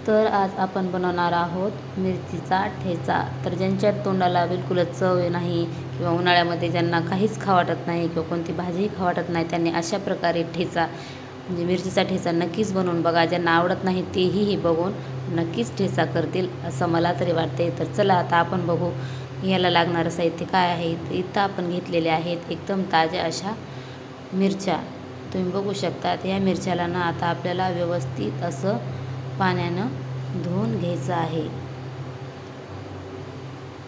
तर आज आपण बनवणार आहोत मिरचीचा ठेचा. तर ज्यांच्या तोंडाला बिलकुलच चव नाही किंवा उन्हाळ्यामध्ये ज्यांना काहीच खावं वाटत नाही किंवा कोणती भाजीही खावं वाटत नाही, त्यांनी अशा प्रकारे ठेचा म्हणजे मिरचीचा ठेचा नक्कीच बनवून बघा. ज्यांना आवडत नाही तेही बघून नक्कीच ठेचा करतील असं मला तरी वाटते. तर चला आता आपण बघू याला लागणारं साहित्य काय आहे. तर इथं आपण घेतलेले आहेत एकदम ताज्या अशा मिरच्या. तुम्ही बघू शकता या मिरच्याला ना आता आपल्याला व्यवस्थित असं पाण्यानं धुवून घ्यायचं आहे.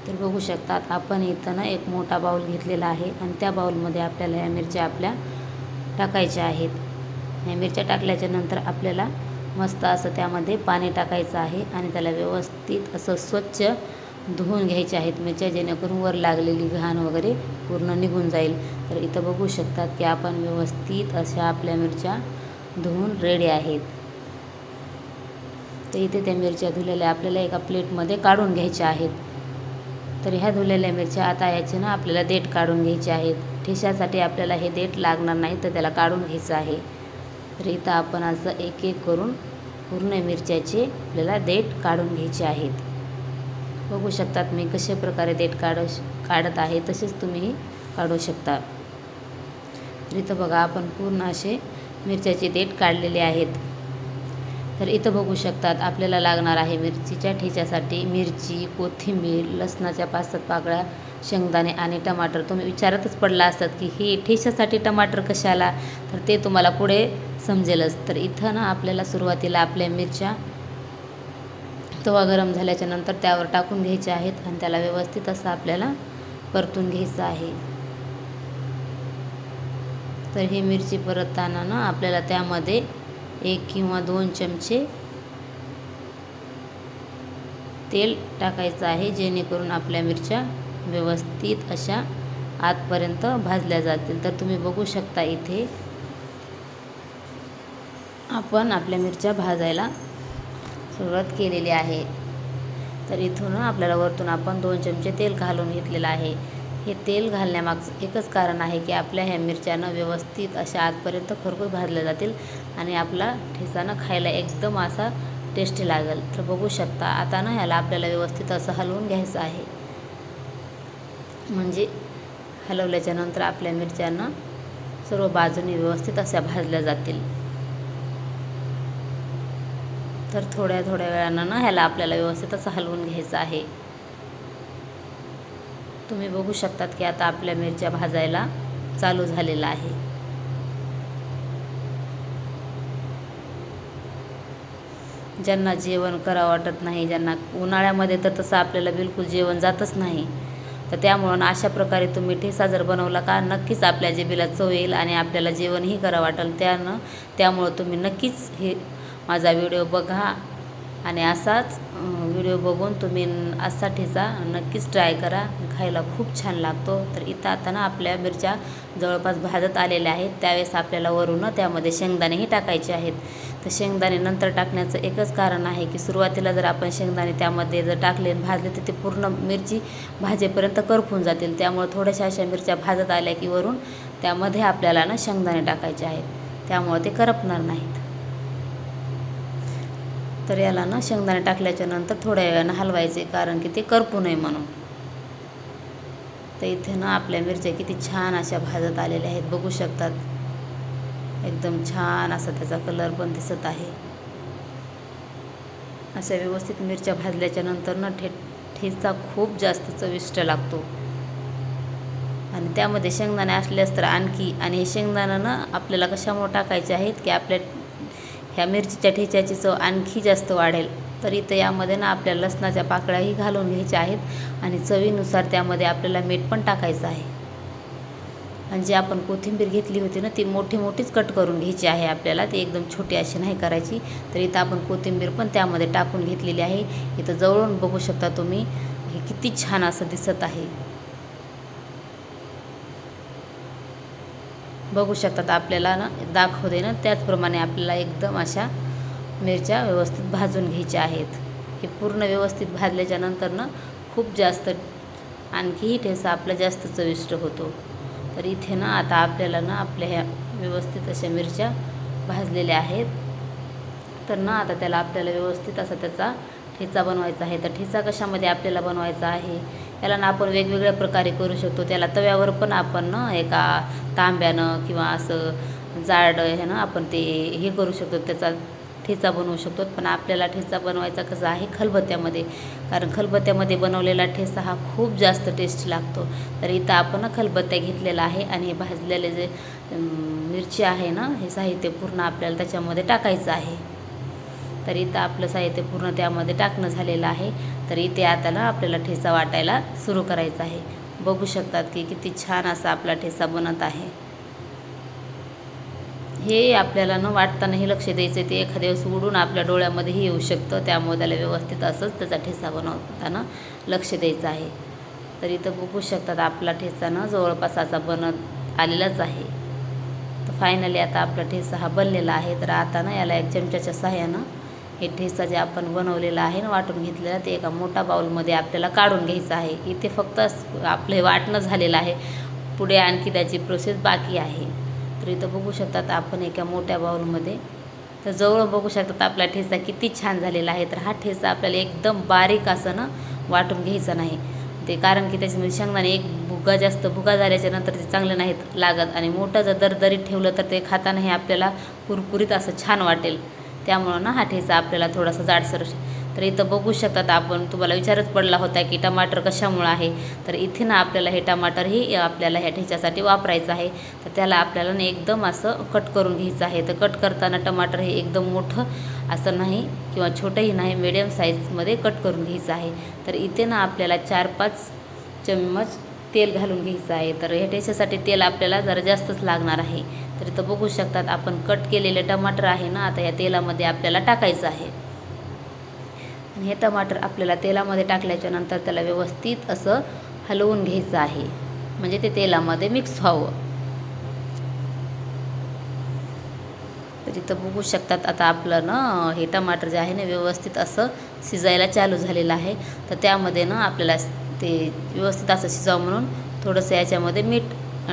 तर बघू शकतात आपण इथं ना एक मोठा बाऊल घेतलेला आहे आणि त्या बाऊलमध्ये आपल्याला या मिरच्या आपल्या टाकायच्या आहेत. या मिरच्या टाकल्याच्या नंतर आपल्याला मस्त असं त्यामध्ये पाणी टाकायचं आहे आणि त्याला व्यवस्थित असं स्वच्छ धुवून घ्यायचे आहेत मिरच्या, जेणेकरून वर लागलेली घाण वगैरे पूर्ण निघून जाईल. तर इथं बघू शकतात की आपण व्यवस्थित अशा आपल्या मिरच्या धुवून रेडी आहेत. तर इथे त्या मिरच्या धुलेल्या आपल्याला एका प्लेटमध्ये काढून घ्यायच्या आहेत. तर ह्या धुलेल्या मिरच्या आता याचे ना आपल्याला देठ काढून घ्यायचे आहेत. ठेच्यासाठी आपल्याला हे देठ लागणार नाही, तर त्याला काढून घ्यायचं आहे. तर इथं आपण असं एक एक करून पूर्ण मिरच्याचे आपल्याला देठ काढून घ्यायचे आहेत. बघू शकतात मी कशा प्रकारे देठ काढत आहे, तसेच तुम्हीही काढू शकता. तर इथं बघा आपण पूर्ण असे मिरच्याचे देठ काढलेले आहेत. तर इथं बघू शकतात आपल्याला लागणार आहे मिरचीच्या ठेच्यासाठी मिरची, कोथिंबीर, लसणाच्या 5-7 पाकळ्या, शेंगदाणे आणि टमाटर. तुम्ही विचारतच पडला असतात की हे ठेच्यासाठी टमाटर कशाला, तर ते तुम्हाला पुढे समजेलच. तर इथं ना आपल्याला सुरुवातीला आपल्या मिरच्या तवा गरम झाल्याच्या नंतर त्यावर टाकून घ्यायच्या आहेत आणि त्याला व्यवस्थित असं आपल्याला परतून घ्यायचं आहे. तर ही मिरची परतताना ना आपल्याला त्यामध्ये 1 किंवा 2 चमचे तेल टाकायचं आहे, जेणेकरून आपल्या मिरच्या व्यवस्थित अशा आतपर्यंत भाजल्या जातील. तर तुम्ही बघू शकता इथे आपण आपल्या मिरच्या भाजायला सुरुवात केलेली आहे. तर इथून आपल्याला वरतून आपण 2 चमचे तेल घालून घेतलेलं आहे. हे तेल घालण्यामागचं एकच कारण आहे की आपल्या ह्या मिरच्यानं व्यवस्थित अशा आतपर्यंत खरपूस भाजल्या जातील आणि आपला ठेचा खायला एकदम असा टेस्टी लागेल. तर बघू शकता आता ना ह्याला आपल्याला व्यवस्थित असं हलवून घ्यायचं आहे. म्हणजे हलवल्याच्या नंतर आपल्या मिरच्यांना सर्व बाजूने व्यवस्थित अशा भाजल्या जातील. तर थोड्या वेळानं ना ह्याला आपल्याला व्यवस्थित असं हलवून घ्यायचं आहे. तुम्ही बघू शकतात की आता आपल्या मिरच्या भाजायला चालू झालेला आहे. ज्यांना जेवण करावं वाटत नाही, ज्यांना उन्हाळ्यामध्ये तर तसं आपल्याला बिलकुल जेवण जातच नाही, तर त्यामुळं अशा प्रकारे तुम्ही ठेचा जर बनवला का नक्कीच आपल्या जिभेला चव येईल आणि आपल्याला जेवणही करावं वाटेल. त्यामुळं तुम्ही नक्कीच हे माझा व्हिडिओ बघा आणि असाच व्हिडिओ बघून तुम्ही असा ठेचा नक्कीच ट्राय करा. खायला खूप छान लागतो. तर इथं आता ना आपल्या मिरच्या जवळपास भाजत आलेल्या आहेत. त्यावेळेस आपल्याला वरून त्यामध्ये शेंगदाणेही टाकायचे आहेत. तर शेंगदाणे नंतर टाकण्याचं एकच कारण आहे की सुरुवातीला जर आपण शेंगदाणे त्यामध्ये जर टाकले आणि भाजले तर ते पूर्ण मिरची भाजेपर्यंत करपून जातील. त्यामुळे थोड्याशा अशा मिरच्या भाजत आल्या की वरून त्यामध्ये आपल्याला ना शेंगदाणे टाकायचे आहेत, त्यामुळे ते करपणार नाहीत. तर याला ना शेंगदाणे टाकल्याच्या नंतर थोड्या वेळानं हलवायचे, कारण की ते करपू नये म्हणून. तर इथे ना आपल्या मिरच्या किती छान अशा भाजत आलेल्या आहेत, बघू शकतात. एकदम छान असा त्याचा कलर पण दिसत आहे. अशा व्यवस्थित मिरच्या भाजल्याच्या नंतर ना ठेचा खूप जास्त चविष्ट लागतो. आणि त्यामध्ये शेंगदाणे असल्यास तर आणखी. आणि हे शेंगदाणं ना आपल्याला कशामुळे टाकायचे आहेत की आपल्या ह्या मिरचीच्या ठेच्याची चव आणखी जास्त वाढेल. तर इथं यामध्ये ना आपल्या लसणाच्या पाकळ्याही घालून घ्यायच्या आहेत आणि चवीनुसार त्यामध्ये आपल्याला मीठ पण टाकायचं आहे. आणि जी आपण कोथिंबीर घेतली होती ना ती मोठीच कट करून घ्यायची आहे आपल्याला, ती एकदम छोटी अशी नाही करायची. तर इथं आपण कोथिंबीर पण त्यामध्ये टाकून घेतलेली आहे. इथं जवळून बघू शकता तुम्ही, हे किती छान असं दिसत आहे. बघू शकतात आपल्याला ना दाखवते ना त्याचप्रमाणे आपल्याला एकदम अशा मिरच्या व्यवस्थित भाजून घ्यायच्या आहेत. हे पूर्ण व्यवस्थित भाजल्याच्या नंतर ना खूप जास्त आणखीही ठेचा आपला जास्त चविष्ट होतो. तर इथे ना आता आपल्याला ना आपल्या ह्या व्यवस्थित अशा मिरच्या भाजलेल्या आहेत. तर ना आता त्याला आपल्याला व्यवस्थित असा त्याचा ठेचा बनवायचा आहे. तर ठेचा कशामध्ये आपल्याला बनवायचा आहे, याला ना आपण वेगवेगळ्या प्रकारे करू शकतो. त्याला तव्यावर पण आपण ना एका तांब्यानं किंवा असं जाड आहे ना आपण ते हे करू शकतो, त्याचा ठेचा बनवू शकतो. पण आपल्याला ठेचा बनवायचा कसा आहे खलबत्त्यामध्ये, कारण खलबत्त्यामध्ये बनवलेला ठेचा हा खूप जास्त टेस्ट लागतो. तर इथं आपण खलबत्त्या घेतलेला आहे आणि हे भाजलेले जे मिरची आहे ना, हे साहित्य पूर्ण आपल्याला त्याच्यामध्ये टाकायचं आहे. तर इथं आपलं साहित्य पूर्ण त्यामध्ये टाकणं झालेलं आहे. तर इथे आता ना आपल्याला ठेचा वाटायला सुरू करायचा आहे. बघू शकतात की किती छान असा आपला ठेचा बनत आहे. हे आपल्याला न वाटताना हे लक्ष द्यायचं, ते एखाद्या वेळेस उडून आपल्या डोळ्यामध्येही येऊ शकतं. त्यामुळे त्याला व्यवस्थित असंच त्याचा ठेचा बनवताना लक्ष द्यायचं आहे. तर इथं बघू शकतात आपला ठेचा ना जवळपास असा बनत आलेलाच आहे. तर फायनली आता आपला ठेचा हा बनलेला आहे. तर आता ना याला एक चमच्याच्या सहाय्यानं हे ठेचा जे आपण बनवलेला आहे ना वाटून घेतलेला, ते एका मोठा बाउलमध्ये आपल्याला काढून घ्यायचं आहे. इथे फक्त आपलं हे वाटणं झालेलं आहे, पुढे आणखी त्याची प्रोसेस बाकी आहे. तर इथं बघू शकतात आपण एका मोठ्या बाउलमध्ये, तर जवळ बघू शकतात आपला ठेचा किती छान झालेला आहे. तर हा ठेचा आपल्याला एकदम बारीक असं ना वाटून घ्यायचा नाही, ते कारण की त्याच्यामध्ये शेंगदाणे एक भुगा झाल्याच्या नंतर ते चांगलं नाहीत लागत, आणि मोठं जर दरदरीत ठेवलं तर ते खातानाही आपल्याला कुरकुरीत असं छान वाटेल. त्यामुळं ना हा ठेचा आपल्याला थोडासा जाडसर. तर इथं बघू शकतात आपण, तुम्हाला विचारच पडला होता की टमाटर कशामुळं आहे, तर इथे ना आपल्याला हे टमाटरही आपल्याला ह्या ठेच्यासाठी वापरायचं आहे. तर त्याला आपल्याला ना एकदम असं कट करून घ्यायचं आहे. तर कट करताना टमाटर हे एकदम मोठं असं नाही किंवा छोटंही नाही, मिडियम साईजमध्ये कट करून घ्यायचं आहे. तर इथे ना आपल्याला 4-5 चम्मच तेल घालून घ्यायचं आहे. तर ह्या ठेच्यासाठी तेल आपल्याला जरा जास्तच लागणार आहे. तर इथं बघू शकतात आपण कट केलेले टमाटर आहे ना, आता या तेलामध्ये आपल्याला टाकायचं आहे. आणि हे टमाटर आपल्याला तेलामध्ये टाकल्याच्या नंतर त्याला व्यवस्थित असं हलवून घ्यायचं आहे, म्हणजे ते तेलामध्ये मिक्स व्हावं. तर इथं बघू शकतात आता आपलं ना हे टमाटर जे आहे ना व्यवस्थित असं शिजायला चालू झालेलं आहे. तर त्यामध्ये ना आपल्याला ते व्यवस्थित असं शिजावं म्हणून थोडंसं याच्यामध्ये मीठ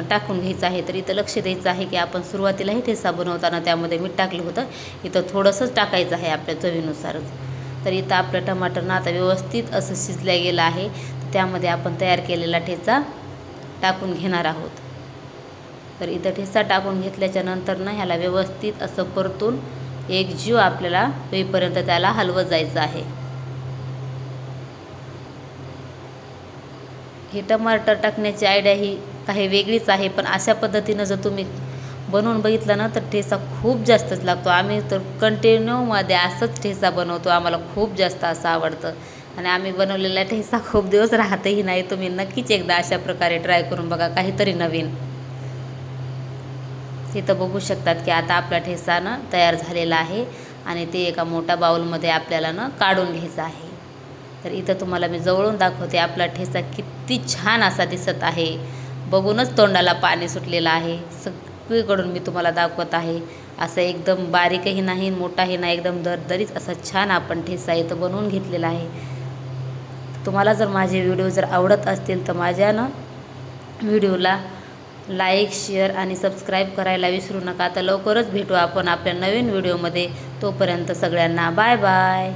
टाकून घ्यायचं आहे. तर इथं लक्ष द्यायचं आहे की आपण सुरुवातीलाही ठेचा बनवताना त्यामध्ये मीठ टाकलं होतं, इथं थोडंसंच टाकायचं आहे आपल्या चवीनुसारच. तर इथं आपलं टमाटर ना आता व्यवस्थित असं शिजलं गेलं आहे. तर त्यामध्ये आपण तयार केलेला ठेचा टाकून घेणार आहोत. तर इथं ठेचा टाकून घेतल्याच्या नंतर ना ह्याला व्यवस्थित असं परतून एकजीव आपल्याला होईपर्यंत त्याला हलवत जायचं आहे. हे टमाटर टाकण्याची आयडिया ही काही वेगळीच आहे, पण अशा पद्धतीनं जर तुम्ही बनवून बघितलं ना तर ठेचा खूप जास्तच लागतो. आम्ही तर कंटिन्यूमध्ये असंच ठेचा बनवतो, आम्हाला खूप जास्त असं आवडतं. आणि आम्ही बनवलेला ठेचा खूप दिवस राहतही नाही. तुम्ही नक्कीच एकदा अशा प्रकारे ट्राय करून बघा, काहीतरी नवीन. तिथं बघू शकतात की आता आपला ठेचा ना तयार झालेला आहे आणि ते एका मोठ्या बाउलमध्ये आपल्याला ना काढून घ्यायचं आहे. तर इथं तुम्हाला मी जवळून दाखवते, आपला ठेचा किती छान असा दिसत आहे. बघूनच तोंडाला पाणी सुटलेलं आहे. सगळीकडून मी तुम्हाला दाखवत आहे. असं एकदम बारीकही नाही, मोठाही नाही, एकदम दरदरीत असा छान आपण ठेचा इथं बनवून घेतलेला आहे. तुम्हाला जर माझे व्हिडिओ जर आवडत असतील तर माझ्या ना व्हिडिओला लाईक, शेअर आणि सबस्क्राईब करायला विसरू नका. तर लवकरच भेटू आपण आपल्या नवीन व्हिडिओमध्ये. तोपर्यंत सगळ्यांना बाय बाय.